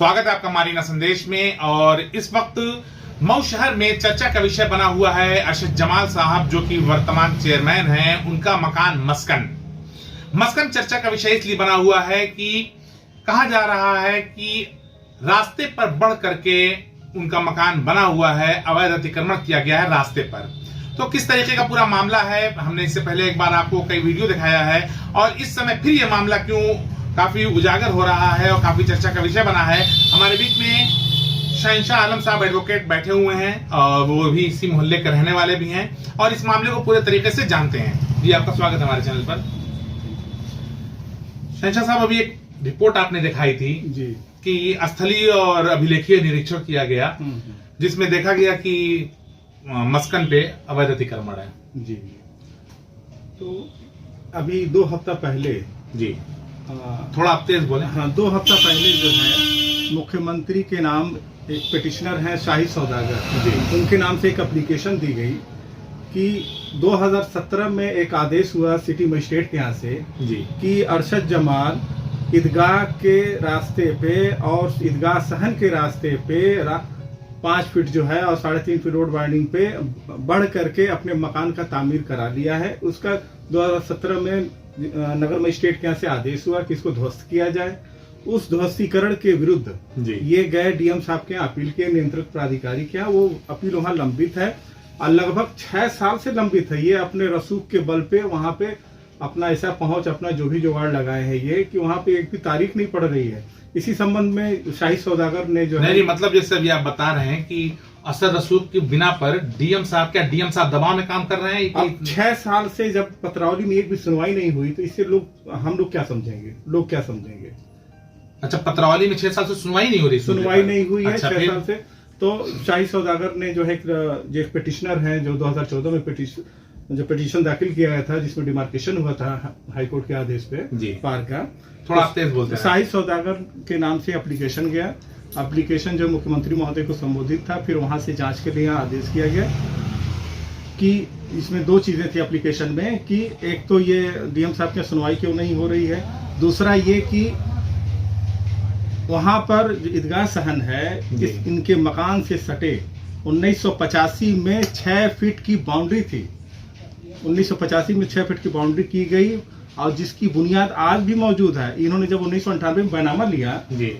स्वागत है आपका मारीना संदेश में। और इस वक्त मऊ शहर में चर्चा का विषय बना हुआ है अरशद जमाल साहब, जो कि वर्तमान चेयरमैन हैं। उनका मकान मस्कन चर्चा का विषय इसलिए बना हुआ है कि कहा जा रहा है कि रास्ते पर बढ़ करके उनका मकान बना हुआ है, अवैध अतिक्रमण किया गया है रास्ते पर। तो किस तरीके का पूरा मामला है, हमने इससे पहले एक बार आपको कई वीडियो दिखाया है और इस समय फिर यह मामला क्यों काफी उजागर हो रहा है और काफी चर्चा का विषय बना है। हमारे बीच में शहंशाह आलम साहब एडवोकेट बैठे हुए हैं और वो भी इसी मोहल्ले के रहने वाले भी हैं और इस मामले को पूरे तरीके से जानते हैं। जी, आपका स्वागत है हमारे चैनल पर। शहंशाह साहब, अभी एक रिपोर्ट आपने दिखाई थी जी कि स्थलीय और अभिलेखीय निरीक्षण किया गया, जिसमें देखा गया कि मस्कन पे अवैध अतिक्रमण है। जी, तो अभी 2 हफ्ता पहले जी, थोड़ा आप तेज बोले। हाँ, 2 हफ्ता पहले जो है मुख्यमंत्री के नाम एक पिटिशनर है शाहिद सौदागर जी, उनके नाम से एक एप्लीकेशन दी गई कि 2017 में एक आदेश हुआ सिटी मजिस्ट्रेट के यहाँ से जी कि अरशद जमाल ईदगाह के रास्ते पे और ईदगाह सहन के रास्ते पे 5 फीट जो है और 3.5 फीट रोड वाइंडिंग पे बढ़ करके अपने मकान का तामीर करा लिया है। उसका 2017 में नगर मजिस्ट्रेट के यहाँ से आदेश हुआ कि इसको ध्वस्त किया जाए। उस ध्वस्तीकरण के विरुद्ध ये गए डीएम साहब के अपील के नियंत्रक प्राधिकारी के यहाँ। वो अपील वहाँ लंबित है और लगभग 6 साल से लंबित है। ये अपने रसूख के बल पे वहाँ पे अपना ऐसा पहुंच, अपना जो भी जुगाड़ लगाए हैं ये कि वहाँ पे एक भी तारीख नहीं पड़ रही है। इसी संबंध में शाहिद सौदागर ने जो नहीं, मतलब जैसे अभी आप बता रहे हैं कि असर रसूख की बिना पर डीएम साहब दबाव में काम कर रहे हैं। अब 6 साल से जब पत्रावली में एक भी सुनवाई नहीं हुई तो इससे हम लोग क्या समझेंगे। अच्छा, पत्रावली में 6 साल से सुनवाई नहीं हो रही? सुनवाई नहीं हुई है अच्छा, 6 साल से। तो शाहिद सौदागर ने जो है एक पिटिशनर है जो 2014 में पिटीशन दाखिल किया गया था, जिसमें डिमार्केशन हुआ था हाईकोर्ट के आदेश पे पार्क का। थोड़ा आप तेज बोलते हैं। शाहिद सौदागर के नाम से एप्लीकेशन गया। एप्लीकेशन जो मुख्यमंत्री महोदय को संबोधित था, फिर वहां से जांच के लिए आदेश किया गया कि इसमें 2 चीजें थी एप्लीकेशन में कि एक तो ये डीएम साहब की सुनवाई क्यों नहीं हो रही है, दूसरा ये कि वहां पर ईदगाह सहन है इनके मकान से सटे 1985 में 6 फीट की बाउंड्री थी। 1985 में 6 फीट की बाउंड्री की गई और जिसकी बुनियाद आज भी मौजूद है। इन्होंने जब 1998 में बैनामा लिया,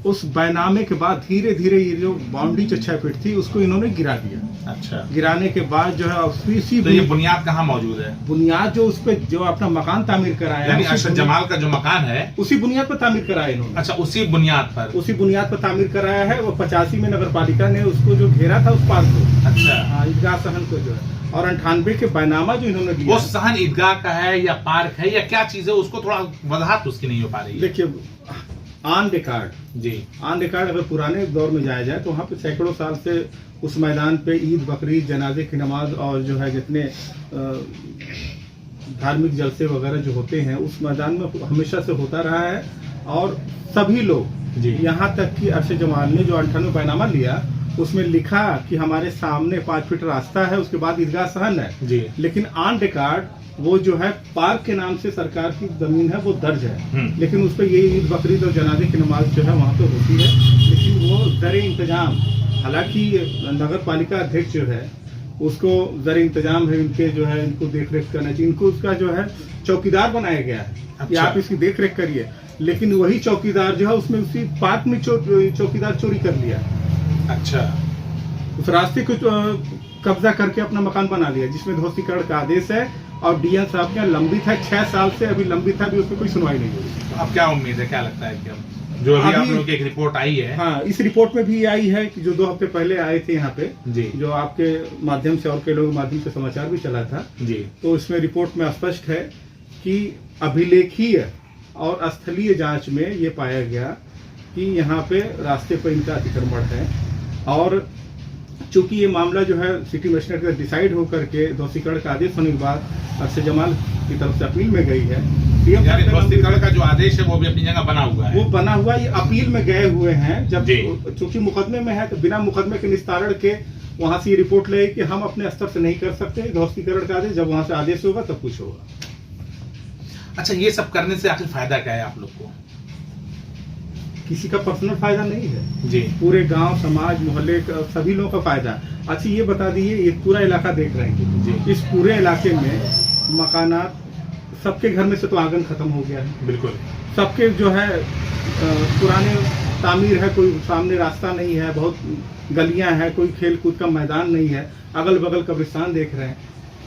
उस बैनामे के बाद धीरे धीरे ये जो बाउंड्री जो 6 फीट थी उसको इन्होंने गिरा दिया। अच्छा, गिराने के बाद जो है तो ये बुनियाद कहाँ मौजूद है? बुनियाद जो उस पे जो अपना मकान तामीर कराया है, अरशद जमाल का जो मकान है उसी बुनियाद पर तामीर कराया इन्होंने। अच्छा, उसी बुनियाद पर तामीर कराया है। वो 85 में नगर पालिका ने उसको जो घेरा था उस पार्क को, अच्छा ईदगाह सहन को जो है, और 98 के बैनामा जो इन्होंने दिया, वो सहन ईदगाह का है या पार्क है या क्या चीज है, उसको थोड़ा वजाहत उसकी नहीं हो पा रही है। देखिए, ऑन रिकॉर्ड अगर पुराने दौर में जाया जाए तो वहाँ पे सैकड़ों साल से उस मैदान पे ईद, बकरीद, जनाजे की नमाज और जो है जितने धार्मिक जलसे वगैरह जो होते हैं उस मैदान में हमेशा से होता रहा है। और सभी लोग यहाँ तक कि अरशद जमाल ने जो 98 बैनामा लिया उसमें लिखा कि हमारे सामने 5 फीट रास्ता है, उसके बाद ईदगाह सहन है, लेकिन ऑन रिकॉर्ड वो जो है पार्क के नाम से सरकार की जमीन है वो दर्ज है, लेकिन उस पर ये ईद, बकरीद और जनाजे की नमाज जो है वहाँ पे होती है। लेकिन वो ज़र इंतजाम, हालांकि नगर पालिका अध्यक्ष जो है उसको ज़र इंतजाम है इनके जो है इनको देख रेख करना चाहिए। इनको उसका जो है चौकीदार बनाया गया है कि आप इसकी देख रेख करिए, लेकिन वही चौकीदार जो है उसमें उसी पार्क में चौकीदार चोरी कर लिया। अच्छा, उस रास्ते को कब्जा करके अपना मकान बना लिया, जिसमें ध्वस्तीकरण का आदेश है और डीएम साहब के लंबित है। 6 साल से अभी लंबित है, अभी उसमें कोई सुनवाई नहीं हुई। तो अब क्या उम्मीद है, क्या लगता है कि जो अभी आप लोगों की एक रिपोर्ट आई है? हाँ, इस रिपोर्ट में भी आई है कि जो 2 हफ्ते पहले आए थे यहाँ पे जो आपके माध्यम से और कई लोगों के माध्यम से समाचार भी चला था तो इसमें रिपोर्ट में स्पष्ट है कि अभिलेखीय और स्थलीय जांच में ये पाया गया कि यहाँ पे रास्ते पर इनका अतिक्रमण है। और चूंकि ये मामला जो है सिटी मजिस्ट्रेट का डिसाइड होकर के ध्वस्तीकरण का आदेश होने के बाद अरशद जमाल की तरफ से अपील में गई है। ध्वस्तीकरण का जो आदेश है वो भी अपनी जगह बना हुआ है, वो बना हुआ, ये अपील में गए हुए हैं। जब चूंकि मुकदमे में है तो बिना मुकदमे के निस्तारण के वहां से ये रिपोर्ट ले कि हम अपने स्तर से नहीं कर सकते ध्वस्तीकरण का आदेश, जब वहां से आदेश होगा तब कुछ होगा। अच्छा, ये सब करने से आखिर फायदा क्या है आप लोग को? किसी का पर्सनल फायदा नहीं है, जी पूरे गांव समाज मोहल्ले का सभी लोगों का फायदा है। अच्छा ये बता दीजिए, ये पूरा इलाका देख रहे हैं जी। इस पूरे इलाके में मकानात, सबके घर में से तो आंगन खत्म हो गया है, बिल्कुल सबके जो है पुराने तामीर है, कोई सामने रास्ता नहीं है, बहुत गलियां हैं, कोई खेल कूद का मैदान नहीं है, अगल बगल कब्रिस्तान देख रहे हैं।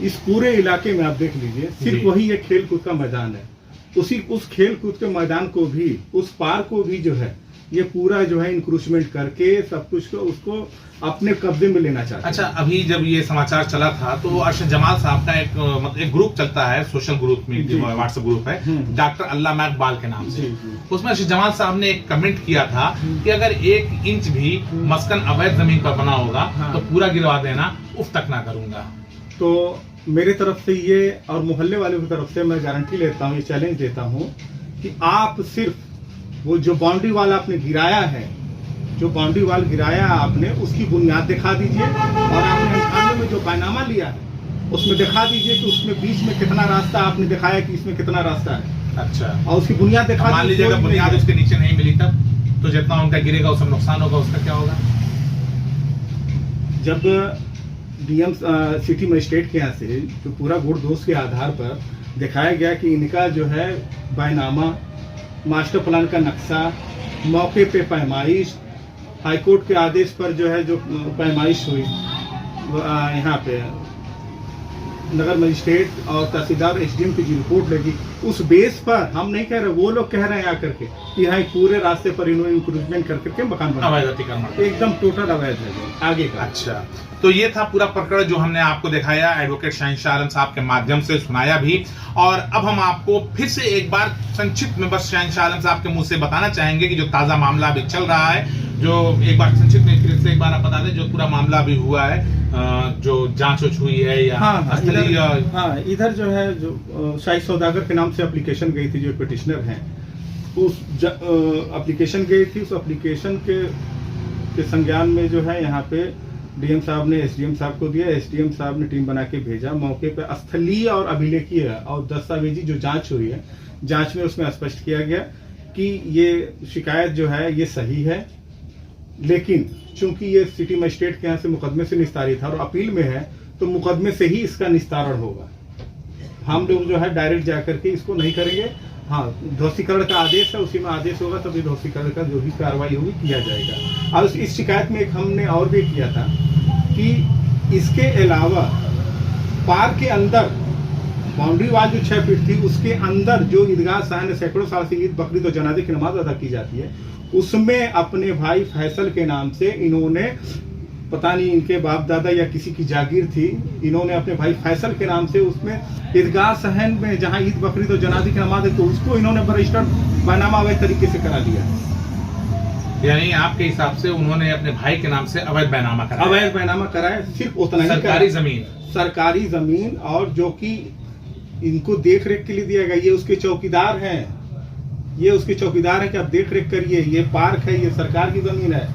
इस पूरे इलाके में आप देख लीजिए सिर्फ वही एक खेल कूद का मैदान है। उस खेल कूद के मैदान को भी, उस पार्क को भी जो है ये पूरा जो है इंक्रोचमेंट करके सब कुछ को उसको अपने कब्जे में लेना चाहते हैं। अच्छा, अभी जब ये समाचार चला था तो अरशद जमाल साहब का एक ग्रुप चलता है, सोशल ग्रुप में, व्हाट्सएप ग्रुप है डॉक्टर अल्लामा इकबाल के नाम से। उसमें अरशद जमाल साहब ने एक कमेंट किया था कि अगर 1 इंच भी मस्कन अवैध जमीन पर बना होगा तो पूरा गिरवा देना, उफ तक ना करूंगा। तो मेरे तरफ से ये और मोहल्ले वालों की तरफ से मैं गारंटी लेता हूँ, ये चैलेंज देता हूँ कि आप सिर्फ वो जो बाउंड्री वाल आपने गिराया है, जो बाउंड्री वाल गिराया आपने, उसकी बुनियाद दिखा दीजिए और आपने 98 में जो बैनामा लिया है उसमें दिखा दीजिए कि उसमें बीच में कितना रास्ता आपने दिखाया कि इसमें कितना रास्ता है। अच्छा, और उसकी बुनियाद दिखा, मान लीजिए अगर बुनियाद उसके नीचे नहीं मिली तब तो जितना उनका गिरेगा वो सब नुकसान होगा, उसका क्या होगा? जब डीएम सिटी मजिस्ट्रेट के यहाँ से जो पूरा गुड़ दोष के आधार पर दिखाया गया कि इनका जो है बैनामा, मास्टर प्लान का नक्शा, मौके पे पैमाइश, हाईकोर्ट के आदेश पर जो है जो पैमाइश हुई यहाँ पे नगर मजिस्ट्रेट और तहसीलदार एसडीएम की जो रिपोर्ट लगी, उस बेस पर हम नहीं कह रहे, वो लोग कह रहे हैं आकर के कि यहाँ पूरे रास्ते पर इन्होंने इंक्रोचमेंट कर करके मकान बना, एकदम टोटल अवैध है आगे का। अच्छा, तो ये था पूरा प्रकरण जो हमने आपको दिखाया, एडवोकेट शहंशाह आलम साहब के माध्यम से सुनाया भी। और अब हम आपको फिर से एक बार संक्षिप्त में बस शहंशाह आलम साहब के मुंह से बताना चाहेंगे कि जो ताजा मामला अभी चल रहा है, जो एक बार संक्षिप्त में फिर से एक बार आप बता दें जो पूरा मामला अभी हुआ है, जो जांच हुई है या इधर जो है जो शाही सौदागर के नाम से एप्लीकेशन गई थी, जो पिटिशनर हैं उस एप्लीकेशन गई थी, उस एप्लीकेशन के संज्ञान में जो है यहाँ पे डीएम साहब ने एसडीएम साहब को दिया, एसडीएम साहब ने टीम बना के भेजा, मौके पे स्थलीय और अभिलेखीय और दस्तावेजी जो जांच हुई है, जांच में उसमें स्पष्ट किया गया कि ये शिकायत जो है ये सही है, लेकिन चूंकि ये सिटी मजिस्ट्रेट के यहाँ से मुकदमे से निस्तारित था और अपील में है तो मुकदमे से ही इसका निस्तारण होगा। हम लोग जो है डायरेक्ट जाकर के इसको नहीं करेंगे। हाँ, ध्वस्तीकरण का आदेश है, उसी में आदेश होगा तभी ध्वस्तीकरण का जो भी कार्रवाई होगी किया जाएगा। और इस शिकायत में एक हमने और भी किया था कि इसके अलावा पार्क के अंदर बाउंड्री वाल जो 6 फीट थी, उसके अंदर जो ईदगाह सहन सैकड़ों साल से ईद बकरीद और जनाजे की नमाज अदा की जाती है, उसमें अपने भाई फैसल के नाम से इन्होंने, पता नहीं इनके बाप दादा या किसी की जागीर थी, इन्होंने अपने भाई फैसल के नाम से उसमें ईदगाह सहन में जहां ईद बकरीद और जनाजे की नमाज है तो उसको इन्होंने रजिस्टर्ड बैनामा अवैध तरीके से करा दिया। यानी आपके हिसाब से उन्होंने अपने भाई के नाम से अवैध बैनामा कराया? अवैध बैनामा कराया, सिर्फ उतना ही, सरकारी जमीन और जो कि इनको देख रेख के लिए दिया गया, ये उसके चौकीदार हैं, ये उसके चौकीदार है कि आप देख रेख करिए, ये पार्क है, ये सरकार की जमीन है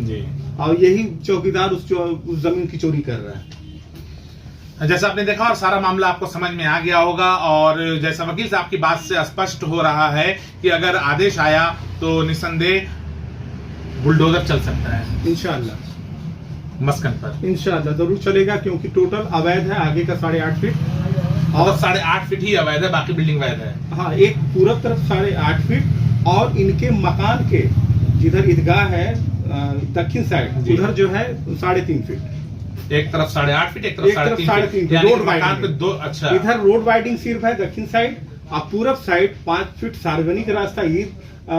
जी, और यही चौकीदार उस जमीन की चोरी कर रहा है। जैसा आपने देखा और सारा मामला आपको समझ में आ गया होगा, और जैसा वकील साहब की बात से स्पष्ट हो रहा है कि अगर आदेश आया तो निस्संदेह बुलडोजर चल सकता है इंशाअल्लाह मस्कन पर, इंशाअल्लाह जरूर चलेगा, क्योंकि टोटल अवैध है आगे का 8.5 फीट और 8.5 फीट ही अवैध है, बाकी बिल्डिंग वैध है। हाँ, एक पूरब तरफ 8.5 फीट और इनके मकान के जिधर ईदगाह है दक्षिण साइड उधर जो है 3.5 फीट, एक तरफ 8.5 फीट, एक तरफ 3.5 रोड वाइडिंग दो। अच्छा, इधर रोड वाइडिंग सिर्फ है दक्षिण साइड, और पूरब साइड 5 फीट सार्वजनिक रास्ता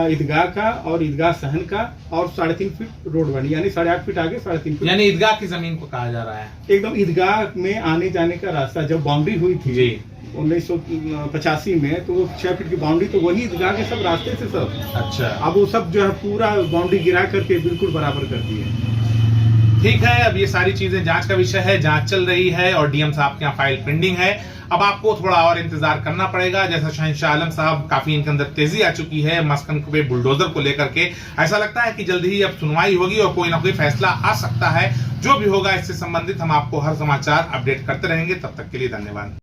ईदगाह का और ईदगाह सहन का, और 3.5 फीट रोड वाइडिंग, यानी 8.5 फीट आगे 3.5 फीट, यानी ईदगाह की जमीन को कहा जा रहा है। एकदम ईदगाह में आने जाने का रास्ता जब बाउंड्री हुई थी जी 1985 में, तो वो 6 फीट की बाउंड्री, तो वही ईदगाह के सब रास्ते से सब। अच्छा, अब वो सब जो है पूरा बाउंड्री गिरा करके बिल्कुल बराबर कर दिए। ठीक है, अब ये सारी चीजें जांच का विषय है, जांच चल रही है और डीएम साहब के यहाँ फाइल पेंडिंग है। अब आपको थोड़ा और इंतजार करना पड़ेगा। जैसा शहंशाह आलम साहब, काफी इनके अंदर तेजी आ चुकी है मस्कन पे बुलडोजर को लेकर के, ऐसा लगता है कि जल्दी ही अब सुनवाई होगी और कोई ना कोई फैसला आ सकता है। जो भी होगा इससे संबंधित हम आपको हर समाचार अपडेट करते रहेंगे। तब तक के लिए धन्यवाद।